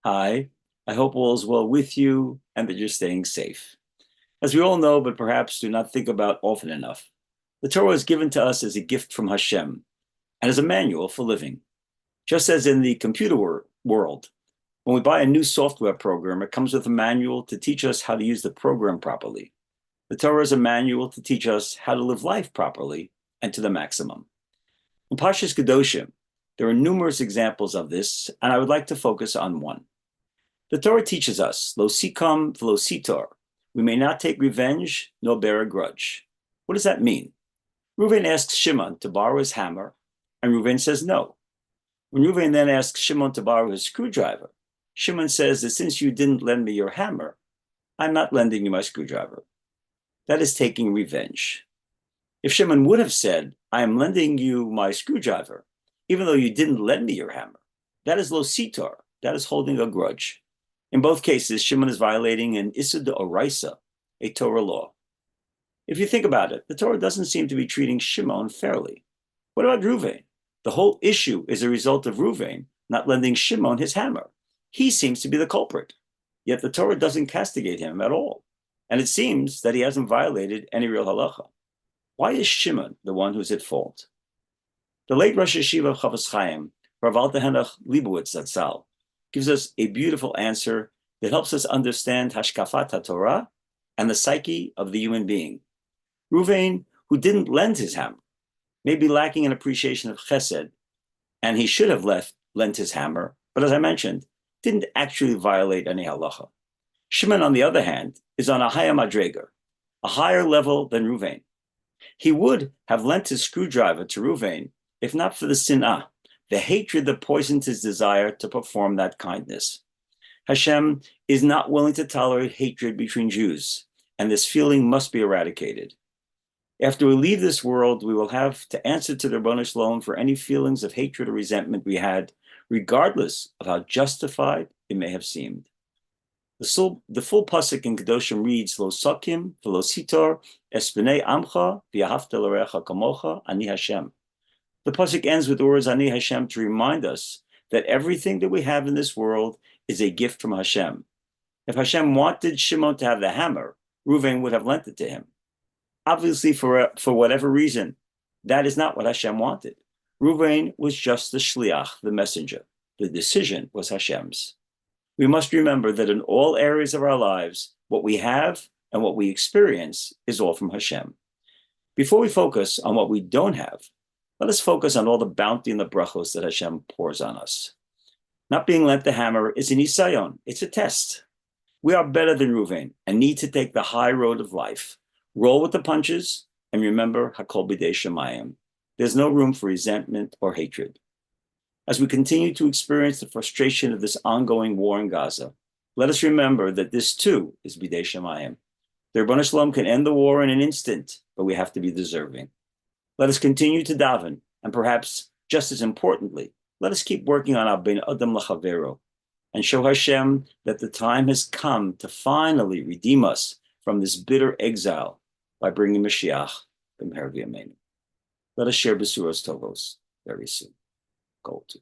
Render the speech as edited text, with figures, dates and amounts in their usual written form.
Hi, I hope all is well with you and that you're staying safe. As we all know, but perhaps do not think about often enough, the Torah is given to us as a gift from Hashem and as a manual for living. Just as in the computer world, when we buy a new software program, it comes with a manual to teach us how to use the program properly. The Torah is a manual to teach us how to live life properly and to the maximum. In Parshas Kedoshim, there are numerous examples of this, and I would like to focus on one. The Torah teaches us, lo sikam v'lo sitor, we may not take revenge nor bear a grudge. What does that mean? Reuven asks Shimon to borrow his hammer, and Reuven says no. When Reuven then asks Shimon to borrow his screwdriver, Shimon says that since you didn't lend me your hammer, I'm not lending you my screwdriver. That is taking revenge. If Shimon would have said, I am lending you my screwdriver, even though you didn't lend me your hammer, that is lo sitor, that is holding a grudge. In both cases, Shimon is violating an Issa d'Oraisa, a Torah law. If you think about it, the Torah doesn't seem to be treating Shimon fairly. What about Reuven? The whole issue is a result of Reuven not lending Shimon his hammer. He seems to be the culprit, yet the Torah doesn't castigate him at all. And it seems that he hasn't violated any real halacha. Why is Shimon the one who's at fault? The late Rosh Yeshiva of Chafetz Chaim, Rav Alter Henoch Leibowitz Zatzal, gives us a beautiful answer that helps us understand Hashkafat HaTorah and the psyche of the human being. Reuven, who didn't lend his hammer, may be lacking an appreciation of chesed, and he should have lent his hammer, but as I mentioned, didn't actually violate any halacha. Shimon, on the other hand, is on a higher madreger, a higher level than Reuven. He would have lent his screwdriver to Reuven if not for the sin'ah, the hatred that poisoned his desire to perform that kindness. Hashem is not willing to tolerate hatred between Jews, and this feeling must be eradicated. After we leave this world, we will have to answer to the Ribono Shel Olam for any feelings of hatred or resentment we had, regardless of how justified it may have seemed. The full pasuk in Kedoshim reads, Lo sakim v'lo sitor es b'nei amcha v'yahavta l'recha kamocha ani Hashem. The pasuk ends with the words Ani Hashem to remind us that everything that we have in this world is a gift from Hashem. If Hashem wanted Shimon to have the hammer, Reuven would have lent it to him. Obviously, for whatever reason, that is not what Hashem wanted. Reuven was just the shliach, the messenger. The decision was Hashem's. We must remember that in all areas of our lives, what we have and what we experience is all from Hashem. Before we focus on what we don't have, let us focus on all the bounty and the brachos that Hashem pours on us. Not being lent the hammer is an isayon. It's a test. We are better than Reuven and need to take the high road of life. Roll with the punches and remember Hakol B'dei Shemayim. There's no room for resentment or hatred. As we continue to experience the frustration of this ongoing war in Gaza, let us remember that this too is B'dei Shemayim. The Ribono Shel Olam can end the war in an instant, but we have to be deserving. Let us continue to daven, and perhaps just as importantly, let us keep working on our Ben Adam L'Chavero and show Hashem that the time has come to finally redeem us from this bitter exile by bringing Mashiach b'mehera b'yameinu. Let us share Besuros Tovos very soon. Go to.